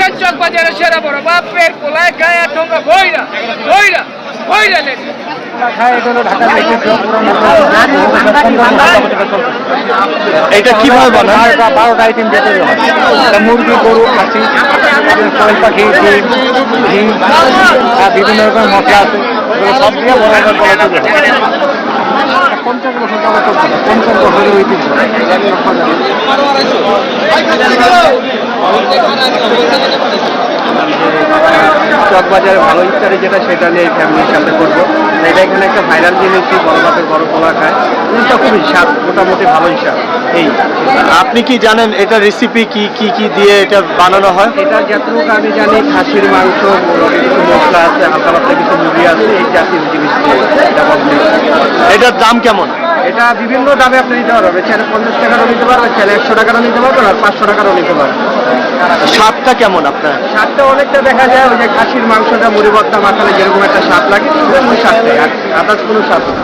দেখেন চক বাজারে সেরা বড় বাপের কোলায় গায়ে ঠোঙ্গা ভইরা ভইরা ভইরা নেন এটা কিভাবে বানান? 12টা আইটেম যেতে মুরগি, গরু, খাসি, কোয়েল পাখি, ডিম, ঘি, বিভিন্ন রকমের মশলা আছে, সব দিয়ে বড় বড় করে তৈরি হয়। 50 বছর যাবত চলছে, 50 বছরের ঐতিহ্য। চকবাজারে ভালো ইফতারি যেটা সেটা নিয়ে ফ্যামিলির সাথে করবো। এটা এখানে একটা ভাইরাল জিনিস, বড় বাপের বড় পোলা খায়, জিনিসটা খুবই স্বাদ, মোটামুটি ভালো হিসাব। এই আপনি কি জানেন এটা রেসিপি কি দিয়ে এটা বানানো হয়? এটা যতটুকু আমি জানি খাসির মাংস, কিছু মশলা আছে, হালকা পাতলা কিছু মুরগি আছে, এই জাতীয় জিনিস দিয়ে এটা বানানো হয়। এটার দাম কেমন? এটা বিভিন্ন দামে আপনি নিতে পারবেন, চাইলে 50 টাকারও নিতে পারবেন, চাইলে 100 টাকারও নিতে পারবেন, আর 500 টাকারও নিতে পারবেন। স্বাদটা কেমন আপনার? স্বাদটা অনেকটা দেখা যায় ওই যে খাসির মাংসটা মুড়ি ভর্তা মাখালে যেরকম একটা স্বাদ লাগে, ওই স্বাদটাই, আর আদার্স কোনো স্বাদ না।